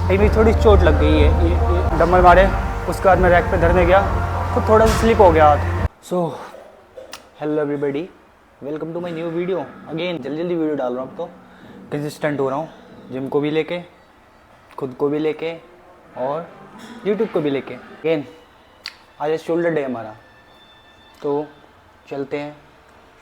कहीं भी थोड़ी चोट लग गई है, ये डम्बल मारे, उसके बाद मैं रैक पे धरने गया तो थोड़ा सा स्लिप हो गया हाथ। So hello everybody, welcome to my new video. Again जल्दी वीडियो डाल रहा हूँ। अब तो कंसिस्टेंट हो रहा हूँ, जिम को भी लेके, खुद को भी लेके और यूट्यूब को भी लेके। अगेन आज शोल्डर डे हमारा, तो चलते हैं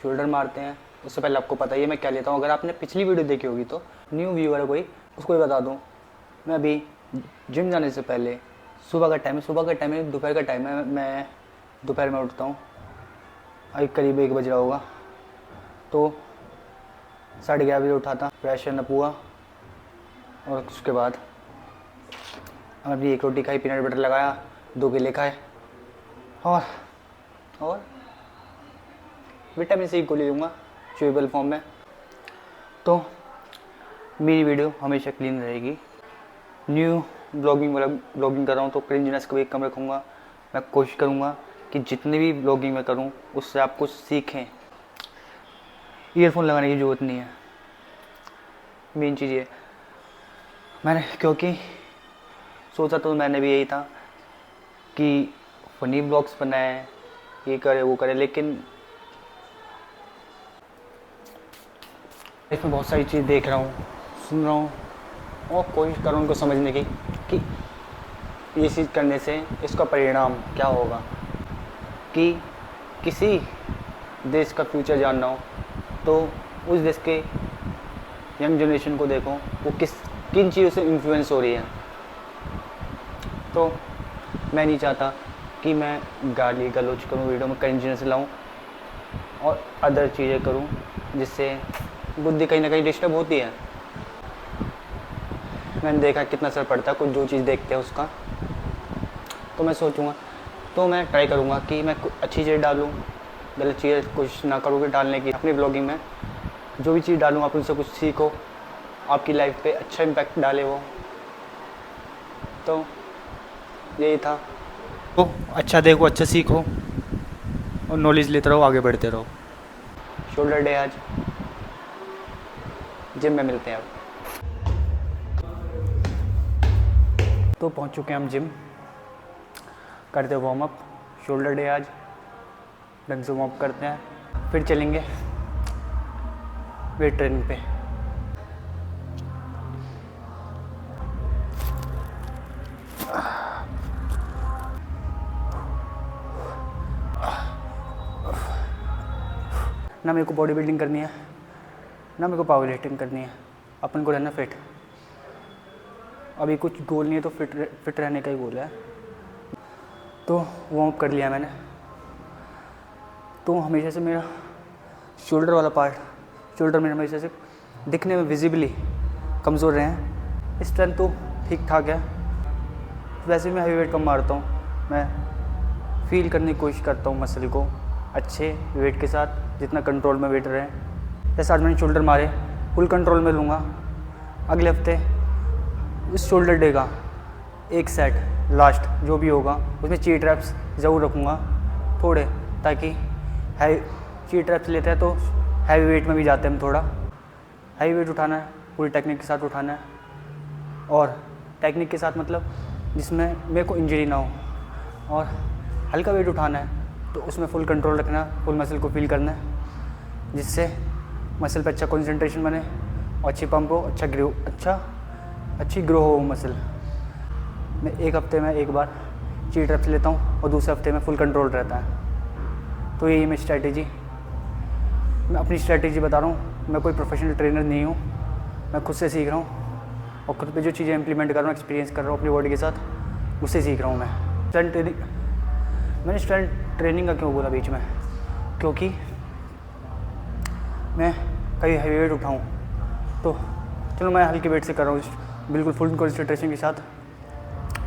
शोल्डर मारते हैं। उससे पहले आपको पता ही है मैं क्या लेता हूँ। अगर आपने पिछली वीडियो देखी होगी तो न्यू व्यूअर है कोई, उसको भी बता दूँ, मैं अभी जिम जाने से पहले सुबह का टाइम है, दोपहर का टाइम है, मैं दोपहर में उठता हूँ, अभी करीब 1 बज रहा होगा, तो 11:30 बजे उठा था, फ्रेश अप हुआ और उसके बाद अभी 1 रोटी खाई, पीनट बटर लगाया, 2 केले खाए और विटामिन सी की गोली लूँगा च्यूएबल फॉर्म में। तो मेरी वीडियो हमेशा क्लीन रहेगी। न्यू ब्लॉगिंग कर रहा हूँ तो क्रिंजीनेस को भी कम रखूँगा। मैं कोशिश करूँगा कि जितनी भी ब्लॉगिंग में करूँ उससे आप कुछ सीखें। ईयरफोन लगाने की ज़रूरत नहीं है, मेन चीज़ ये मैंने, क्योंकि सोचा तो मैंने भी यही था कि फनी ब्लॉग्स बनाए, ये करे वो करे, लेकिन इसमें बहुत सारी चीज़ देख रहा हूँ, सुन रहा हूँ और कोशिश कर रहा हूँ उनको समझने की कि ये चीज़ करने से इसका परिणाम क्या होगा। कि किसी देश का फ्यूचर जानना हो तो उस देश के यंग जनरेशन को देखो, वो किन चीज़ों से इन्फ्लुएंस हो रही है। तो मैं नहीं चाहता कि मैं गाली गलौज करूँ वीडियो में, क्रिंजीनेस लाऊं और अदर चीज़ें करूँ जिससे बुद्धि कहीं ना कहीं डिस्टर्ब होती है। मैंने देखा कितना असर पड़ता है कुछ जो चीज़ देखते हैं उसका। तो मैं सोचूंगा, तो मैं ट्राई करूँगा कि मैं कुछ अच्छी चीज़ डालूँ, गलत चीज़ कोशिश ना करूँगी डालने की। अपनी ब्लॉगिंग में जो भी चीज़ डालूँ आप उनसे कुछ सीखो, आपकी लाइफ पे अच्छा इम्पैक्ट डाले वो। तो यही था। तो अच्छा देखो, अच्छा सीखो और नॉलेज लेते रहो, आगे बढ़ते रहो। शोल्डर डे आज, जिम में मिलते हैं अब। तो पहुंच चुके हैं हम जिम, करते वार्म अप। शोल्डर डे आज, ढंग से वार्म अप करते हैं, फिर चलेंगे वेट ट्रेनिंग पे। ना मेरे को बॉडी बिल्डिंग करनी है, ना मेरे को पावर लिफ्टिंग करनी है, अपन को रहना फिट। अभी कुछ गोल नहीं है, तो फिट रहने का ही गोल है। तो वार्म अप कर लिया मैंने। तो हमेशा से मेरा शोल्डर वाला पार्ट, शोल्डर मेरे हमेशा से दिखने में विजिबली कमज़ोर रहे हैं। स्ट्रेंथ तो ठीक ठाक है, वैसे मैं हैवी वेट कम मारता हूँ। मैं फील करने की कोशिश करता हूँ मसल को अच्छे वेट के साथ, जितना कंट्रोल में वेट रहे। जैसे आज मैंने शोल्डर मारे, फुल कंट्रोल में लूँगा। अगले हफ्ते इस शोल्डर डे का एक सेट लास्ट जो भी होगा उसमें चीट रैप्स ज़रूर रखूँगा थोड़े, ताकि चीट रैप्स लेते हैं तो हैवी वेट में भी जाते हैं हम। थोड़ा हैवी वेट उठाना है, पूरी टेक्निक के साथ उठाना है, और टेक्निक के साथ मतलब जिसमें मेरे को इंजरी ना हो। और हल्का वेट उठाना है तो उसमें फुल कंट्रोल रखना, फुल मसल को फील करना है, जिससे मसल पे अच्छा कंसंट्रेशन बने और अच्छी पंप हो, अच्छी ग्रो हो मसल। मैं एक हफ्ते में एक बार चीट रैप्स लेता हूँ और दूसरे हफ्ते में फुल कंट्रोल रहता है। तो यही मैं अपनी स्ट्रैटेजी बता रहा हूँ। मैं कोई प्रोफेशनल ट्रेनर नहीं हूँ, मैं खुद से सीख रहा हूँ और खुद पे जो चीज़ें इंप्लीमेंट कर रहा हूँ, एक्सपीरियंस कर रहा हूँ अपनी बॉडी के साथ, उससे सीख रहा हूँ मैं। मैंने स्ट्रेंथ ट्रेनिंग का क्यों बोला बीच में, क्योंकि मैं कभी हैवी वेट उठाऊँ तो चलो मैं हल्के वेट से कर रहा हूँ, बिल्कुल फुल कंसंट्रेशन के साथ,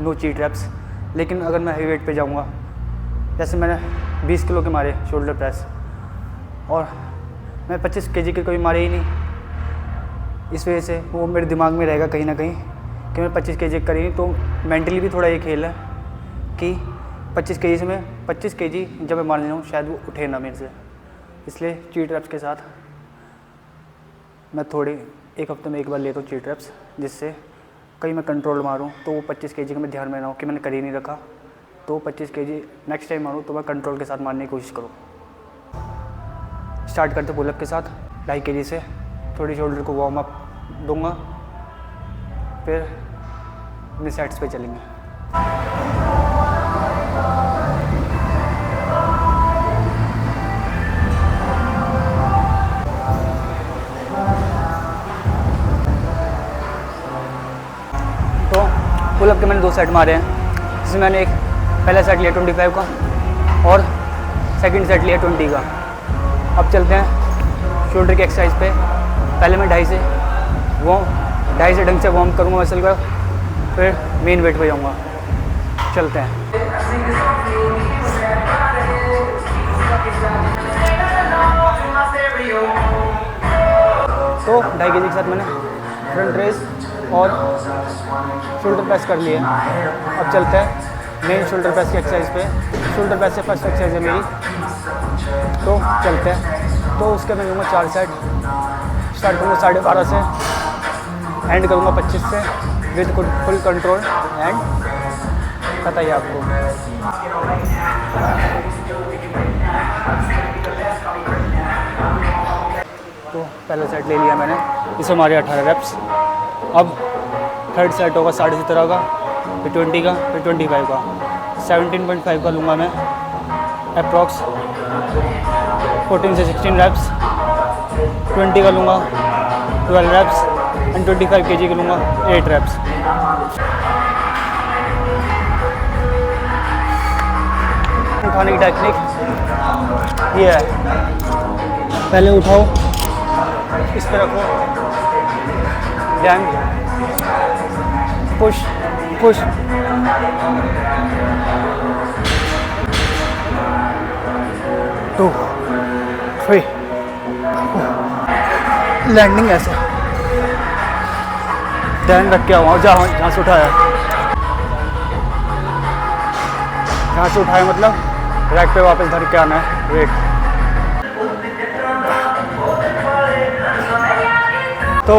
नो चीट रैप्स। लेकिन अगर मैं हैवी वेट पे जाऊँगा, जैसे मैंने 20 किलो के मारे शोल्डर प्रेस और मैं 25 केजी के कोई मारे ही नहीं, इस वजह से वो मेरे दिमाग में रहेगा कहीं ना कहीं कि मैं 25 केजी करी नहीं। तो मेंटली भी थोड़ा ये खेल है कि 25 केजी से मैं 25 केजी जब मैं मारने जाऊँ शायद वो उठे ना मेरे से। इसलिए चीट रैप्स के साथ मैं थोड़ी एक हफ्ते में एक बार लेता हूँ चीट रैप्स, जिससे कहीं मैं कंट्रोल मारूँ तो वो 25 kg का मैं ध्यान में ना हो कि मैंने कर ही नहीं रखा, तो 25 kg नेक्स्ट टाइम मारूँ तो मैं कंट्रोल के साथ मारने की कोशिश करूँ। स्टार्ट करते पुलअप के साथ 2.5 kg से, थोड़ी शोल्डर को वार्म अप दूंगा, फिर अपने सेट्स पे चलेंगे। तो पुलअप के मैंने 2 सेट मारे हैं, जिसमें मैंने एक पहला सेट लिया 25 का और सेकंड सेट लिया 20 का। अब चलते हैं शोल्डर की एक्सरसाइज पे। पहले मैं 2.5 से ढंग से वार्म करूँगा मसल का, फिर मेन वेट पे जाऊँगा। चलते हैं। तो 2.5 kg के साथ मैंने फ्रंट रेस और शोल्डर प्रेस कर लिए। अब चलते हैं मेन शोल्डर प्रेस की एक्सरसाइज पे। शोल्डर प्रेस से फर्स्ट एक्सरसाइज है मेरी, तो चलते हैं। तो उसके मैं लूँगा 4 सेट। स्टार्ट करूँगा 12.5 से, एंड करूँगा 25 से विद फुल कंट्रोल एंड पता ही आपको। तो पहला सेट ले लिया मैंने, इसे हमारे 18 रेप्स। अब थर्ड सेट होगा 17.5 का, फिर 20 का, फिर 25 का। 17.5 का लूँगा मैं अप्रॉक्स 14 से 16 रेप्स। 20 का लूँगा 12 रेप्स एंड 25 kg का लूँगा 8 रेप्स। उठाने की टेक्निक ये है, पहले उठाओ, इस पे रखो, damn, push push, two, three, landing ऐसे ध्यान रख के आओ। जहाँ से उठाया, जहाँ से उठाया मतलब रैक पे वापस धर के आना है वेट। तो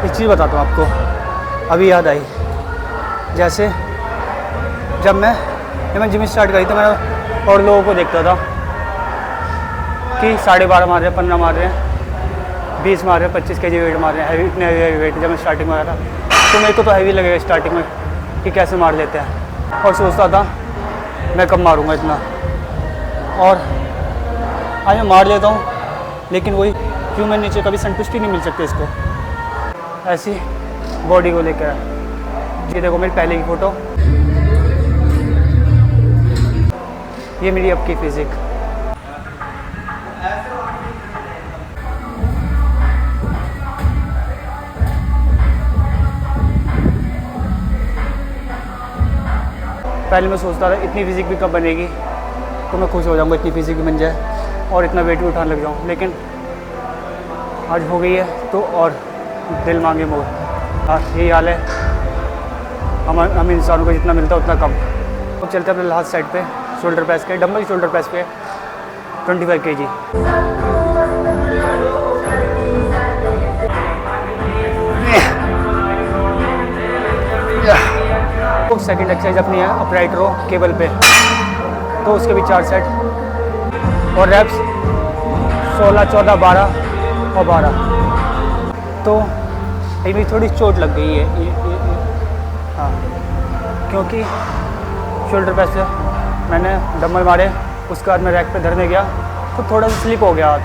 एक चीज़ बताता हूँ आपको, अभी याद आई। जैसे जब मैं जिम स्टार्ट करी तो मैं और लोगों को देखता था कि 12.5 मार रहे हैं, 15 मार रहे हैं, 20 मार रहे हैं, 25 kg वेट मार रहे हैं, इतने हैवी वेट। जब मैं स्टार्टिंग में आया था तो मेरे को तो हैवी लगेगा स्टार्टिंग में कि कैसे मार लेते हैं, और सोचता था मैं कब मारूंगा इतना, और आज मैं मार लेता हूँ, लेकिन वही ह्यूमन नेचर कभी संतुष्टि नहीं मिल सकती इसको, ऐसी बॉडी को लेकर। ये देखो मेरी पहले की फ़ोटो, ये मेरी अब की फिज़िक। पहले मैं सोचता था इतनी फिज़िक भी कब बनेगी, तो मैं खुश हो जाऊँगा इतनी फिज़िक भी बन जाए और इतना वेट भी उठाने लग जाऊँ, लेकिन आज हो गई है तो और दिल मांगे मोर। हाँ, यही हाल है हम इंसानों को, जितना मिलता है उतना कम। तो चलते हैं अपने लास्ट साइड पे, शोल्डर प्रेस के, डंबल शोल्डर प्रेस पे 25 kg। तो सेकंड एक्सरसाइज अपनी है अपराइट रो केबल पे, तो उसके भी 4 सेट और रेप्स 16, 14, 12 और 12। तो मेरी थोड़ी चोट लग गई है ये। हाँ, क्योंकि शोल्डर प्रेस से मैंने डंबल मारे, उसके बाद मैं रैक पे धरने गया तो थोड़ा सा स्लिप हो गया हाथ,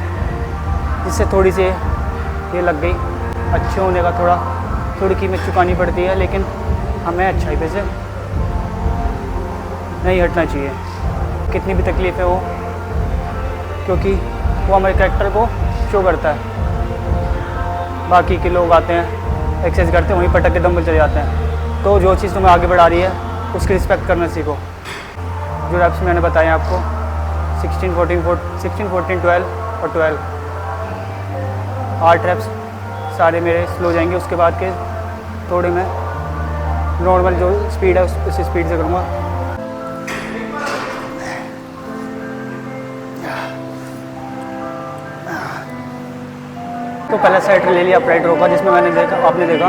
जिससे थोड़ी सी ये लग गई। अच्छे होने का थोड़ी कीमत चुकानी पड़ती है, लेकिन हमें अच्छाई पे से नहीं हटना चाहिए, कितनी भी तकलीफ़ें हो, क्योंकि वो हमारे कैरेक्टर को शो करता है। बाकी के लोग आते हैं, एक्सरसाइज करते हैं, वहीं पटक के दंबल चले जाते हैं। तो जो चीज़ तुम्हें आगे बढ़ा रही है उसकी रिस्पेक्ट करना सीखो। जो रेप्स मैंने बताए आपको 16, 14, 12 और 12, 8 रेप्स सारे मेरे स्लो जाएंगे। उसके बाद के थोड़े मैं नॉर्मल जो स्पीड है उस स्पीड से करूँगा। तो पहला सेट ले लिया अपराइट रो का, जिसमें आपने देखा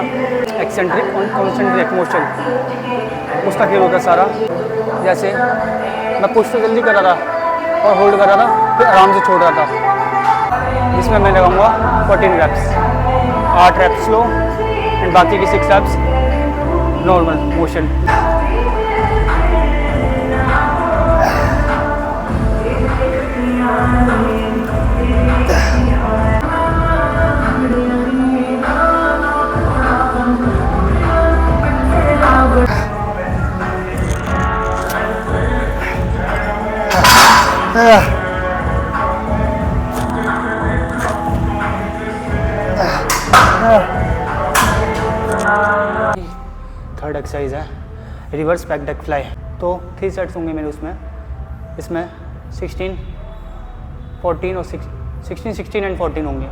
एक्सेंट्रिक और कॉन्सेंट्रिक मोशन, उसका खेल होता है सारा। जैसे मैं पुश तो जल्दी कर रहा था और होल्ड कर रहा था, फिर आराम से छोड़ रहा था, जिसमें मैं लगाऊंगा 14 रेप्स, 8 रेप्स स्लो एंड बाकी की 6 reps normal motion. Third exercise है रिवर्स बैक डेक फ्लाई। तो 3 सेट्स होंगे मेरे उसमें, इसमें 16, 14 और 16, 16 एंड 14 होंगे।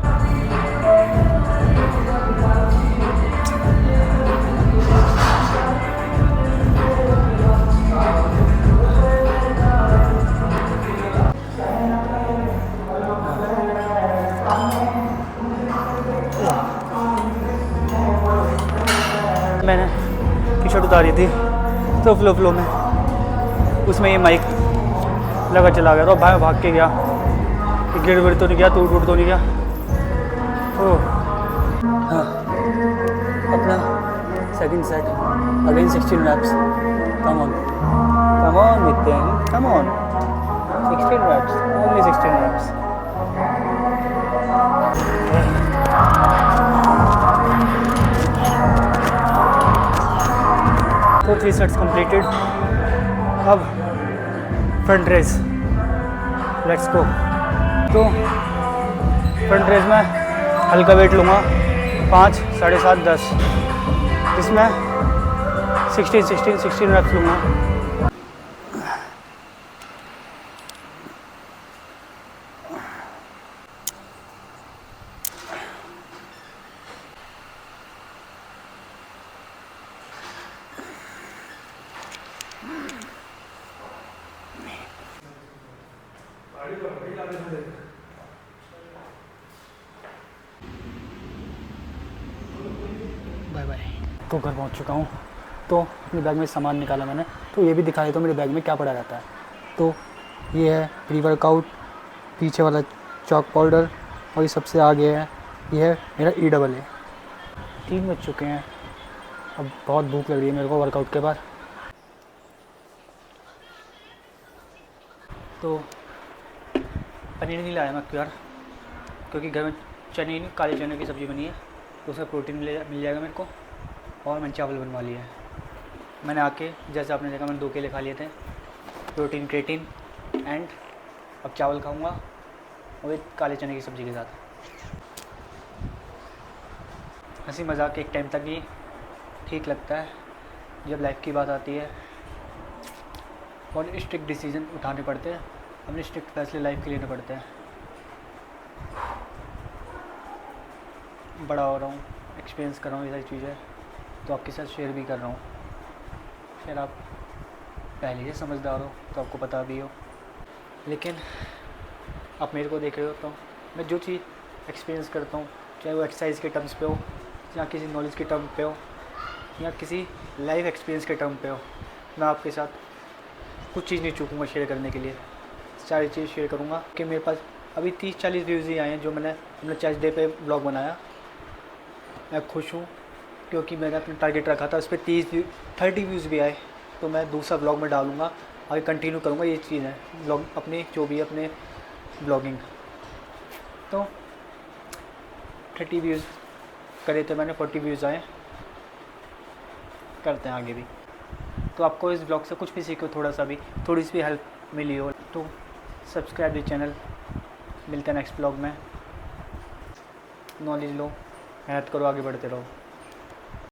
मैंने टी शर्ट उतारी थी तो फ्लो में उसमें ये माइक लगा चला गया, तो भाग के गया, गिर विर तो नहीं गया, टूट तो नहीं गया। तो हाँ, अपना second set again 16 reps. Come on Nitin, come on, 16 reps, only 16 reps. तो 3 सेट्स कंप्लीटेड। अब फ्रंट रेज, लेट्स गो। तो फ्रंट रेज में हल्का वेट लूँगा 5, 7.5, 10, इसमें 16 रेप्स लूँगा। Bye bye. तो घर पहुंच चुका हूं। तो अपने बैग में सामान निकाला मैंने, तो ये भी दिखाया तो मेरे बैग में क्या पड़ा रहता है। तो ये है प्री वर्कआउट, पीछे वाला चॉक पाउडर, और ये सबसे आगे है ये है मेरा EAA। 3 बज चुके हैं, अब बहुत भूख लग रही है मेरे को वर्कआउट के बाद। तो पनीर नहीं लाया मैं यार, क्योंकि घर में काले चने की सब्ज़ी बनी है, तो उसमें प्रोटीन मिल जाएगा मेरे को। और मैंने चावल बनवा लिया है। मैंने आके जैसे आपने देखा मैंने 2 केले खा लिए थे, प्रोटीन क्रेटिन एंड अब चावल खाऊंगा और काले चने की सब्ज़ी के साथ। हंसी मजाक एक टाइम तक ही ठीक लगता है, जब लाइफ की बात आती है और स्ट्रिक्ट डिसीजन उठाने पड़ते हैं, अपने स्ट्रिक्ट फैसले लाइफ के लेने पड़ते हैं। बड़ा हो रहा हूँ, एक्सपीरियंस कर रहा हूँ ये सारी चीज़ें, तो आपके साथ शेयर भी कर रहा हूँ। शायद आप पहले से समझदार हो तो आपको पता भी हो, लेकिन आप मेरे को देख रहे हो तो मैं जो चीज़ एक्सपीरियंस करता हूँ, चाहे वो एक्सरसाइज के टर्म्स पे हो, या किसी नॉलेज के टर्म पे हो, या किसी लाइफ एक्सपीरियंस के टर्म पे हो, मैं आपके साथ कुछ चीज़ नहीं चूकूँगा शेयर करने के लिए। सारी चीज़ शेयर करूँगा कि मेरे पास अभी 30-40 व्यूज़ ही आए हैं जो मैंने अपने चेस्ट डे पे ब्लॉग बनाया। मैं खुश हूँ क्योंकि मैंने अपना टारगेट रखा था, उस पर 30 व्यूज़ भी आए, तो मैं दूसरा ब्लॉग में डालूँगा, आगे कंटिन्यू करूँगा। ये चीज़ है ब्लॉग अपने जो भी अपने ब्लॉगिंग। तो 30 व्यूज़ करे थे मैंने, 40 व्यूज़ आए, करते हैं आगे भी। तो आपको इस ब्लॉग से कुछ भी सीखो, थोड़ा सा भी, थोड़ी सी भी हेल्प मिली हो तो सब्सक्राइब द चैनल। मिलते हैं नेक्स्ट ब्लॉग में। नॉलेज लो, मेहनत करो, आगे बढ़ते रहो।